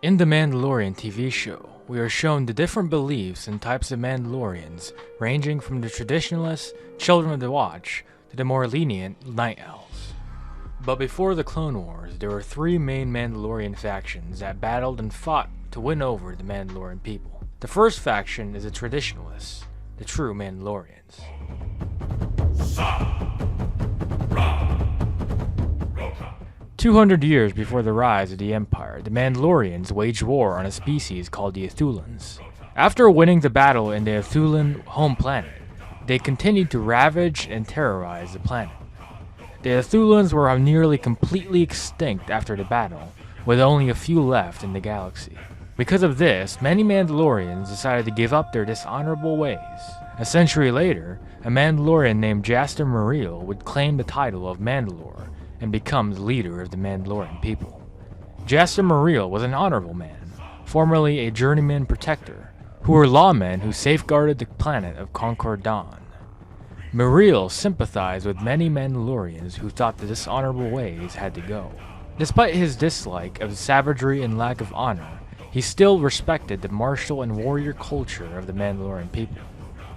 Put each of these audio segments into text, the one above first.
In the Mandalorian TV show, we are shown the different beliefs and types of Mandalorians, ranging from the traditionalists, Children of the Watch, to the more lenient Night Owls. But before the Clone Wars, there were three main Mandalorian factions that battled and fought to win over the Mandalorian people. The first faction is the traditionalists, the true Mandalorians. 200 years before the rise of the Empire, the Mandalorians waged war on a species called the Ithulans. After winning the battle in the Ithulan home planet, they continued to ravage and terrorize the planet. The Ithulans were nearly completely extinct after the battle, with only a few left in the galaxy. Because of this, many Mandalorians decided to give up their dishonorable ways. A century later, a Mandalorian named Jaster Muriel would claim the title of Mandalore and become the leader of the Mandalorian people. Jaster Muriel was an honorable man, formerly a journeyman protector, who were lawmen who safeguarded the planet of Concord Dawn. Muriel sympathized with many Mandalorians who thought the dishonorable ways had to go. Despite his dislike of savagery and lack of honor, he still respected the martial and warrior culture of the Mandalorian people.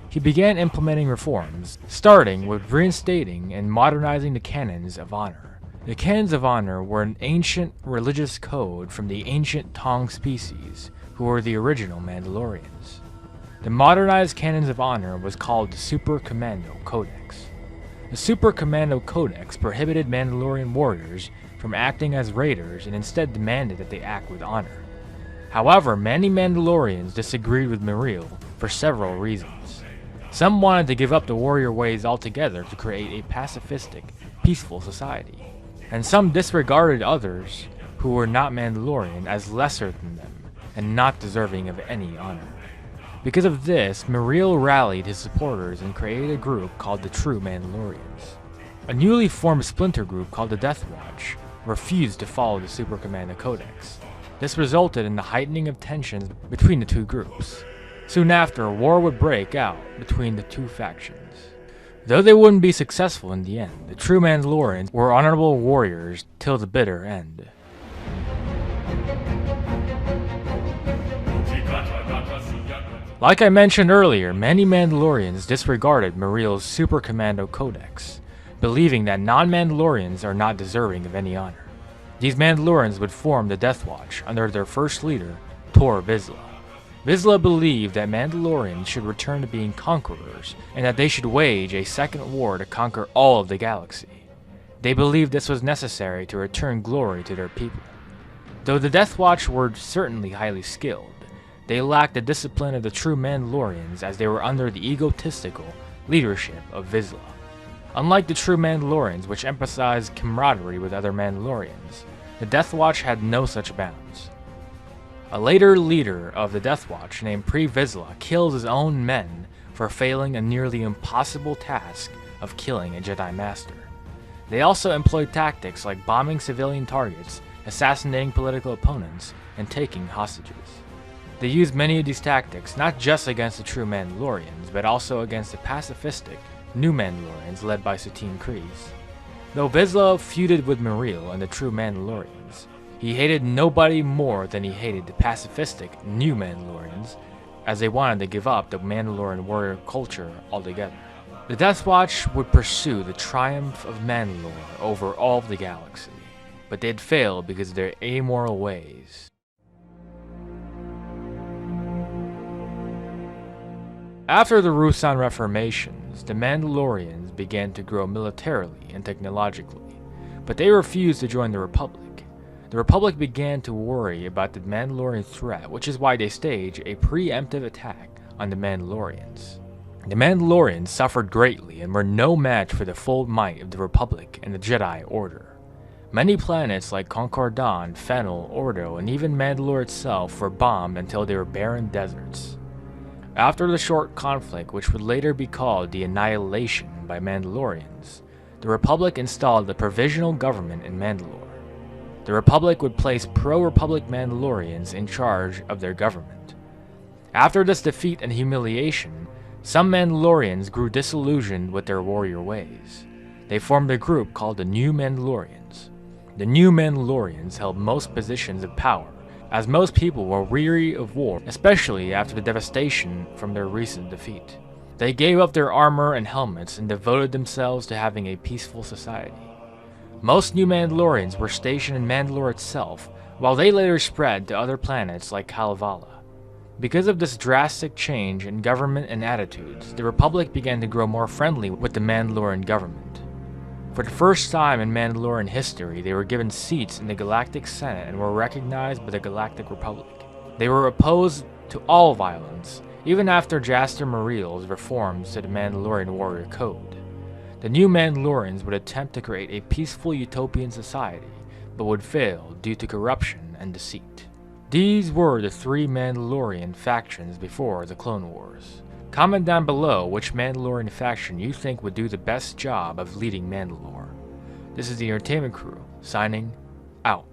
He began implementing reforms, starting with reinstating and modernizing the canons of honor. The canons of honor were an ancient religious code from the ancient Tong species, who were the original Mandalorians. The modernized canons of honor was called the Super Commando Codex. The Super Commando Codex prohibited Mandalorian warriors from acting as raiders and instead demanded that they act with honor. However, many Mandalorians disagreed with Muriel for several reasons. Some wanted to give up the warrior ways altogether to create a pacifistic, peaceful society, and some disregarded others who were not Mandalorian as lesser than them and not deserving of any honor. Because of this, Muriel rallied his supporters and created a group called the True Mandalorians. A newly formed splinter group called the Death Watch refused to follow the Super Commando Codex. This resulted in the heightening of tensions between the two groups. Soon after, a war would break out between the two factions. Though they wouldn't be successful in the end, the true Mandalorians were honorable warriors till the bitter end. Like I mentioned earlier, many Mandalorians disregarded Muriel's Super Commando Codex, believing that non-Mandalorians are not deserving of any honor. These Mandalorians would form the Death Watch under their first leader, Tor Vizsla. Vizsla believed that Mandalorians should return to being conquerors, and that they should wage a second war to conquer all of the galaxy. They believed this was necessary to return glory to their people. Though the Death Watch were certainly highly skilled, they lacked the discipline of the true Mandalorians as they were under the egotistical leadership of Vizsla. Unlike the true Mandalorians, which emphasized camaraderie with other Mandalorians, the Death Watch had no such bounds. A later leader of the Death Watch named Pre Vizsla kills his own men for failing a nearly impossible task of killing a Jedi Master. They also employed tactics like bombing civilian targets, assassinating political opponents, and taking hostages. They used many of these tactics not just against the true Mandalorians, but also against the pacifistic new Mandalorians led by Satine Kryze. Though Vizsla feuded with Muriel and the true Mandalorians, he hated nobody more than he hated the pacifistic new Mandalorians, as they wanted to give up the Mandalorian warrior culture altogether. The Death Watch would pursue the triumph of Mandalore over all of the galaxy, but they'd fail because of their amoral ways. After the Ruusan reformations, the Mandalorians began to grow militarily and technologically, but they refused to join the Republic. The Republic began to worry about the Mandalorian threat, which is why they staged a preemptive attack on the Mandalorians. The Mandalorians suffered greatly and were no match for the full might of the Republic and the Jedi Order. Many planets like Concord Dawn, Fennel, Ordo, and even Mandalore itself were bombed until they were barren deserts. After the short conflict, which would later be called the Annihilation by Mandalorians, the Republic installed the Provisional Government in Mandalore. The Republic would place pro-Republic Mandalorians in charge of their government. After this defeat and humiliation, some Mandalorians grew disillusioned with their warrior ways. They formed a group called the New Mandalorians. The New Mandalorians held most positions of power as most people were weary of war, especially after the devastation from their recent defeat. They gave up their armor and helmets and devoted themselves to having a peaceful society. Most new Mandalorians were stationed in Mandalore itself, while they later spread to other planets like Kalevala. Because of this drastic change in government and attitudes, the Republic began to grow more friendly with the Mandalorian government. For the first time in Mandalorian history, they were given seats in the Galactic Senate and were recognized by the Galactic Republic. They were opposed to all violence, even after Jaster Muriel's reforms to the Mandalorian Warrior Code. The new Mandalorians would attempt to create a peaceful utopian society, but would fail due to corruption and deceit. These were the 3 Mandalorian factions before the Clone Wars. Comment down below which Mandalorian faction you think would do the best job of leading Mandalore. This is the Entertainment Crew, signing out.